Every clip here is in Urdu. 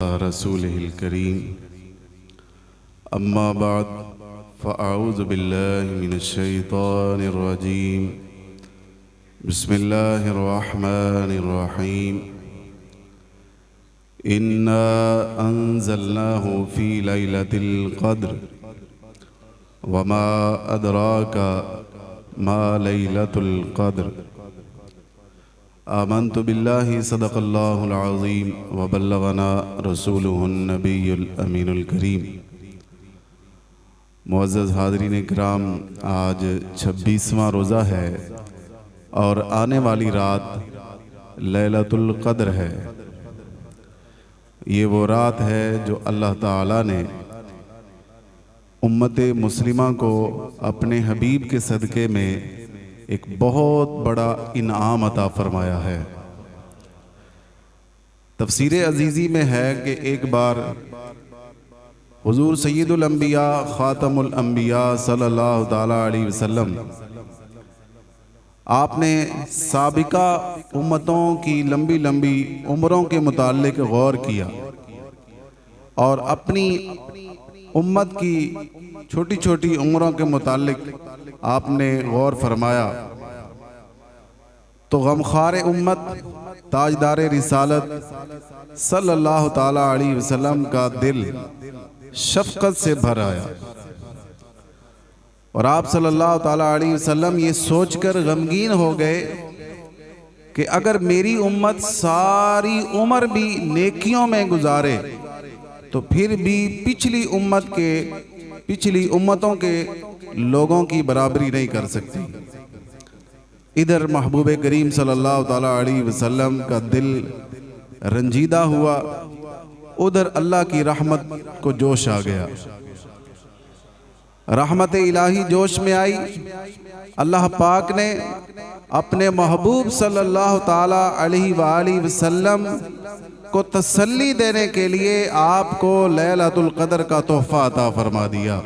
رسوله الكريم أما بعد فأعوذ بالله من الشيطان الرجيم بسم الله الرحمن الرحيم إنا أنزلناه في ليلة القدر وما أدراك ما ليلة القدر آمنت بالله صدق الله العظيم وبلغنا رسوله النبي الأمين الكريم۔ معزز حاضرین کرام، آج 26واں روزہ ہے اور آنے والی رات لیلۃ القدر ہے۔ یہ وہ رات ہے جو اللہ تعالیٰ نے امت مسلمہ کو اپنے حبیب کے صدقے میں ایک بہت بڑا انعام عطا فرمایا ہے۔ تفسیر عزیزی میں ہے کہ ایک بار حضور سید الانبیاء خاتم الانبیاء صلی اللہ تعالیٰ علیہ وسلم آپ نے سابقہ امتوں کی لمبی لمبی عمروں کے متعلق غور کیا اور اپنی امت کی چھوٹی چھوٹی عمروں کے متعلق آپ نے غور فرمایا تو غمخوار امت تاجدار رسالت صلی اللہ تعالیٰ علیہ وسلم کا دل شفقت سے بھر آیا اور آپ صلی اللہ تعالیٰ علیہ وسلم یہ سوچ کر غمگین ہو گئے کہ اگر میری امت ساری عمر بھی نیکیوں میں گزارے تو پھر بھی پچھلی امتوں کے لوگوں کی برابری نہیں کر سکتی۔ ادھر محبوب کریم صلی اللہ تعالیٰ علیہ وسلم کا دل رنجیدہ ہوا، ادھر اللہ کی رحمت کو جوش آ گیا، رحمت الہی جوش میں آئی۔ اللہ پاک نے اپنے محبوب صلی اللہ تعالیٰ علیہ وآلہ وسلم کو تسلی دینے کے لیے آپ کو لیلۃ القدر کا تحفہ عطا فرما دیا۔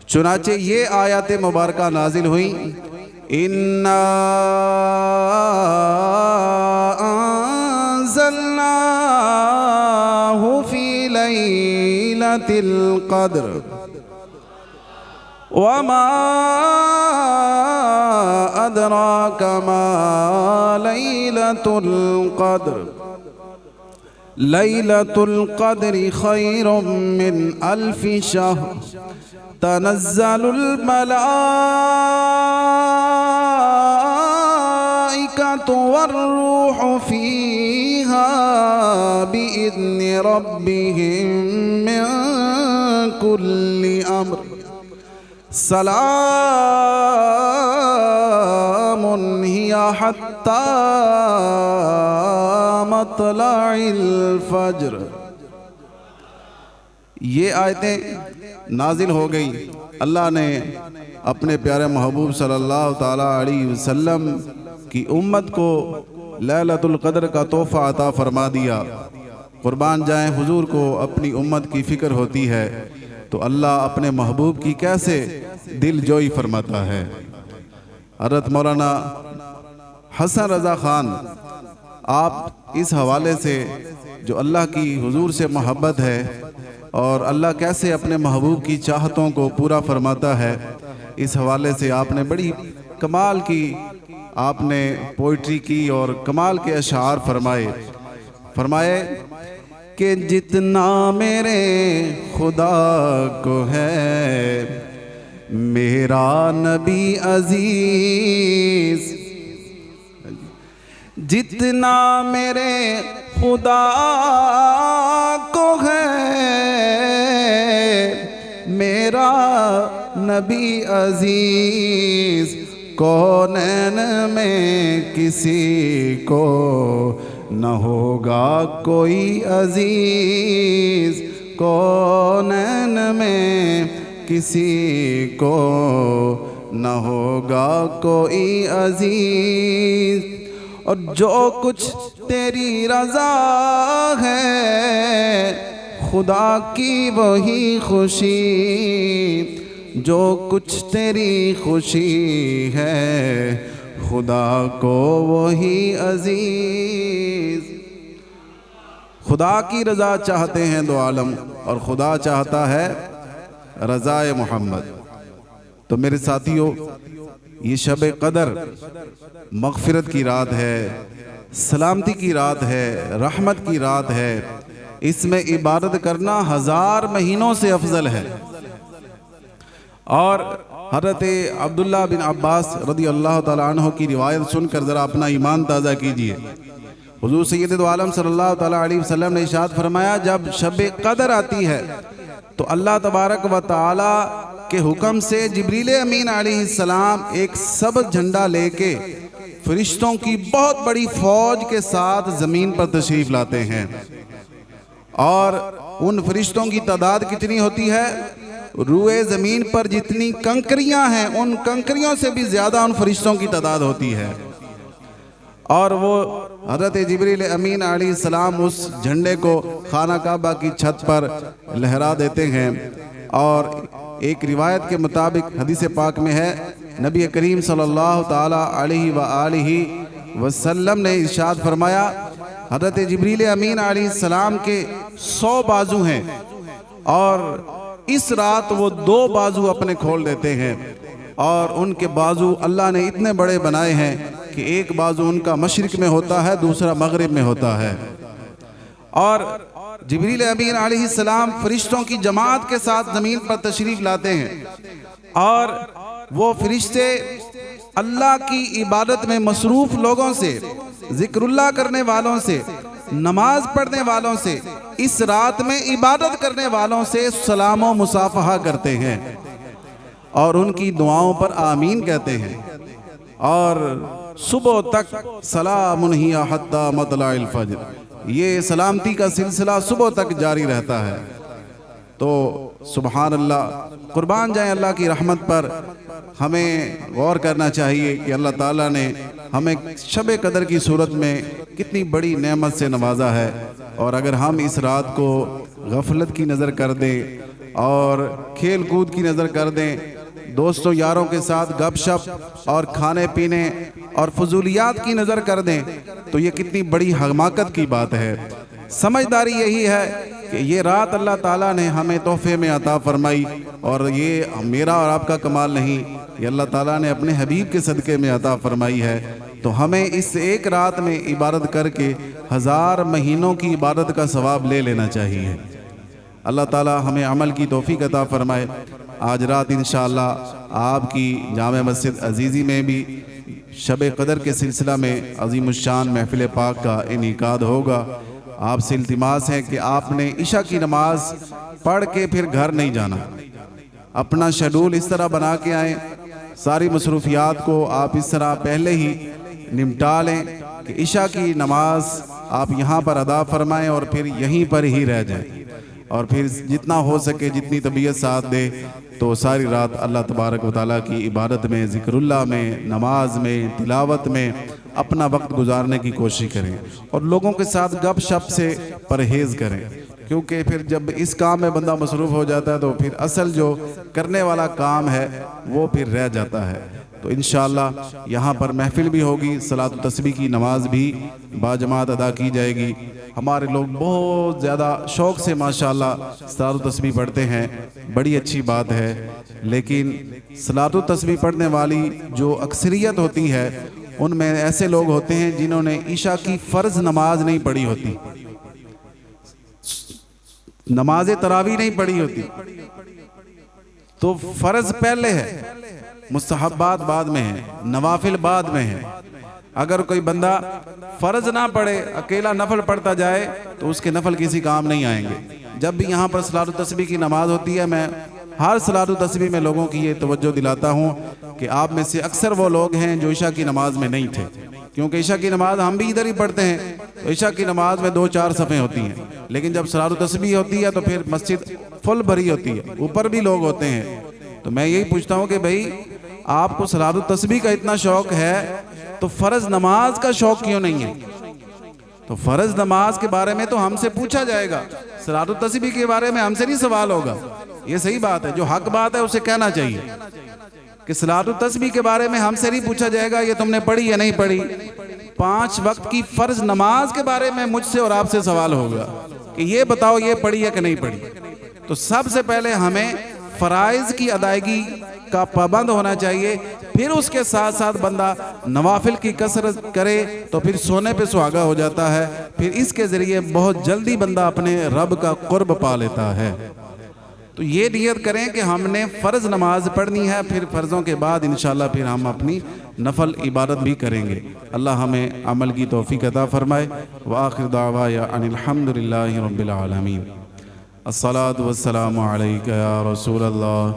چنانچہ یہ آیات مبارکہ نازل ہوئیں، اِنَّا أَنزَلْنَاهُ فِي لَيْلَةِ الْقَدْرِ وَمَا أَدْرَاكَ مَا لَيْلَةُ الْقَدْرِ لَيْلَةُ الْقَدْرِ خَيْرٌ مِّنْ أَلْفِ شَهْرٍ تنزل الملائكة والروح فيها بإذن ربهم من كل أمر سلام هي حتى مطلع الفجر۔ یہ آیتیں نازل ہو گئی، اللہ نے اپنے پیارے محبوب صلی اللہ تعالیٰ علیہ وسلم کی امت کو لیلۃ القدر کا تحفہ عطا فرما دیا۔ قربان جائیں، حضور کو اپنی امت کی فکر ہوتی ہے تو اللہ اپنے محبوب کی کیسے دل جوئی فرماتا ہے۔ حضرت مولانا حسن رضا خان آپ اس حوالے سے جو اللہ کی حضور سے محبت ہے اور اللہ کیسے اپنے محبوب کی چاہتوں کو پورا فرماتا ہے، اس حوالے سے آپ نے بڑی کمال کی آپ نے پوئٹری کی اور کمال کے اشعار فرمائے کہ جتنا میرے خدا کو ہے میرا نبی عزیز، جتنا میرے خدا کو ہے میرا نبی عزیز، کونین میں کسی کو نہ ہوگا کوئی عزیز، کونین میں کسی کو نہ ہوگا کوئی عزیز، اور جو کچھ تیری رضا ہے خدا کی وہی خوشی، جو کچھ تیری خوشی ہے خدا کو وہی عزیز۔ خدا کی رضا چاہتے ہیں دو عالم اور خدا چاہتا ہے رضائے محمد۔ تو میرے ساتھیوں، یہ شب قدر مغفرت کی رات ہے، سلامتی کی رات ہے، رحمت کی رات ہے۔ اس میں عبادت کرنا 1000 مہینوں سے افضل ہے۔ اور حضرت عبداللہ بن عباس رضی اللہ تعالیٰ عنہ کی روایت سن کر ذرا اپنا ایمان تازہ کیجئے۔ حضور سید دو عالم صلی اللہ تعالیٰ علیہ وسلم نے ارشاد فرمایا، جب شب قدر آتی ہے تو اللہ تبارک و تعالیٰ کے حکم سے جبریل امین علیہ السلام ایک سبز جھنڈا لے کے فرشتوں کی بہت بڑی فوج کے ساتھ زمین پر تشریف لاتے ہیں۔ اور ان فرشتوں کی تعداد کتنی ہوتی ہے؟ روئے زمین پر جتنی کنکریاں ہیں ان کنکریوں سے بھی زیادہ ان فرشتوں کی تعداد ہوتی ہے۔ اور وہ حضرت جبریل امین علیہ السلام اس جھنڈے کو خانہ کعبہ کی چھت پر لہرا دیتے ہیں۔ اور ایک روایت کے مطابق حدیث پاک میں ہے، نبی کریم صلی اللہ تعالیٰ علیہ وآلہ وسلم نے ارشاد فرمایا، حضرت جبریل امین علیہ السلام کے 100 بازو ہیں اور اس رات وہ 2 بازو اپنے کھول دیتے ہیں، اور ان کے بازو اللہ نے اتنے بڑے بنائے ہیں کہ ایک بازو ان کا مشرق میں ہوتا ہے، دوسرا مغرب میں ہوتا ہے۔ اور جبریل امین علیہ السلام فرشتوں کی جماعت کے ساتھ زمین پر تشریف لاتے ہیں، اور وہ فرشتے اللہ کی عبادت میں مصروف لوگوں سے، ذکر اللہ کرنے والوں سے، نماز پڑھنے والوں سے، اس رات میں عبادت کرنے والوں سے سلام و مصافحہ کرتے ہیں اور ان کی دعاؤں پر آمین کہتے ہیں۔ اور صبح تک سلام ہی حتی مطلع الفجر، یہ سلامتی کا سلسلہ صبح تک جاری رہتا ہے۔ تو سبحان اللہ، قربان جائیں اللہ کی رحمت پر۔ ہمیں غور کرنا چاہیے کہ اللہ تعالیٰ نے ہمیں شب قدر کی صورت میں کتنی بڑی نعمت سے نوازا ہے، اور اگر ہم اس رات کو غفلت کی نظر کر دیں اور کھیل کود کی نظر کر دیں، دوستوں یاروں کے ساتھ گپ شپ اور کھانے پینے اور فضولیات کی نظر کر دیں، تو یہ کتنی بڑی حماقت کی بات ہے۔ سمجھداری یہی ہے کہ یہ رات اللہ تعالیٰ نے ہمیں تحفے میں عطا فرمائی، اور یہ میرا اور آپ کا کمال نہیں، یہ اللہ تعالیٰ نے اپنے حبیب کے صدقے میں عطا فرمائی ہے۔ تو ہمیں اس ایک رات میں عبادت کر کے 1000 مہینوں کی عبادت کا ثواب لے لینا چاہیے۔ اللہ تعالیٰ ہمیں عمل کی توفیق عطا فرمائے۔ آج رات انشاءاللہ آپ کی جامع مسجد عزیزی میں بھی شب قدر کے سلسلہ میں عظیم الشان محفل پاک کا انعقاد ہوگا۔ آپ سے التماس ہے کہ آپ نے عشاء کی نماز پڑھ کے پھر گھر نہیں جانا، اپنا شیڈول اس طرح بنا کے آئیں، ساری مصروفیات کو آپ اس طرح پہلے ہی نمٹا لیں کہ عشاء کی نماز آپ یہاں پر ادا فرمائیں اور پھر یہیں پر ہی رہ جائیں، اور پھر جتنا ہو سکے جتنی طبیعت ساتھ دے تو ساری رات اللہ تبارک و تعالیٰ کی عبادت میں، ذکر اللہ میں، نماز میں، تلاوت میں اپنا وقت گزارنے کی کوشش کریں، اور لوگوں کے ساتھ گپ شپ سے پرہیز کریں، کیونکہ پھر جب اس کام میں بندہ مصروف ہو جاتا ہے تو پھر اصل جو کرنے والا کام ہے وہ پھر رہ جاتا ہے۔ تو انشاءاللہ یہاں پر محفل بھی ہوگی، صلاۃ التسبیح کی نماز بھی باجماعت ادا کی جائے گی۔ ہمارے لوگ بہت زیادہ شوق سے ماشاءاللہ صلاۃ التسبیح پڑھتے ہیں، بڑی اچھی بات ہے، لیکن صلاۃ التسبیح پڑھنے والی جو اکثریت ہوتی ہے ان میں ایسے لوگ ہوتے ہیں جنہوں نے عشاء کی فرض نماز نہیں پڑھی ہوتی، نماز تراویح نہیں پڑھی ہوتی۔ تو فرض پہلے ہے، مستحبات بعد میں ہیں، نوافل بعد میں ہیں۔ اگر کوئی بندہ فرض نہ پڑھے، اکیلا نفل پڑھتا جائے تو اس کے نفل کسی کام نہیں آئیں گے۔ جب بھی یہاں پر صلاۃ التسبیح کی نماز ہوتی ہے، میں ہر صلاۃ التسبیح میں لوگوں کی یہ توجہ دلاتا ہوں کہ آپ میں سے اکثر وہ لوگ ہیں جو عشاء کی نماز میں نہیں تھے، کیونکہ عشاء کی نماز ہم بھی ادھر ہی پڑھتے ہیں، تو عشاء کی نماز میں 2-4 صفیں ہوتی ہیں، لیکن جب صلاۃ التسبیح ہوتی ہے تو پھر مسجد فل بھری ہوتی ہے، اوپر بھی لوگ ہوتے ہیں۔ تو میں یہی پوچھتا ہوں کہ بھائی آپ کو صلاۃ التسبیح کا اتنا شوق ہے تو فرض نماز کا شوق کیوں نہیں ہے؟ تو فرض نماز کے بارے میں تو ہم سے پوچھا جائے گا، صلاۃ التسبیح کے بارے میں ہم سے نہیں سوال ہوگا۔ یہ صحیح بات ہے، جو حق بات ہے اسے کہنا چاہیے۔ کہ صلاۃ التسبیح کے بارے میں ہم سے نہیں پوچھا جائے گا یہ تم نے پڑھی یا نہیں پڑھی. 5 وقت کی فرض نماز کے بارے میں مجھ سے اور آپ سے سوال ہوگا کہ یہ بتاؤ یہ پڑھی یا کہ نہیں پڑھی. تو سب سے پہلے ہمیں فرائض کی ادائیگی کا پابند ہونا چاہیے، پھر اس کے ساتھ ساتھ بندہ نوافل کی کثرت کرے تو پھر سونے پہ سہاگا ہو جاتا ہے، پھر اس کے ذریعے بہت جلدی بندہ اپنے رب کا قرب پا لیتا ہے. تو یہ نیت کریں کہ ہم نے فرض نماز پڑھنی ہے، پھر فرضوں کے بعد انشاءاللہ پھر ہم اپنی نفل عبادت بھی کریں گے. اللہ ہمیں عمل کی توفیق عطا فرمائے. وآخر دعوایا ان الحمدللہ رب العالمین. الصلاۃ والسلام علیک یا رسول اللہ.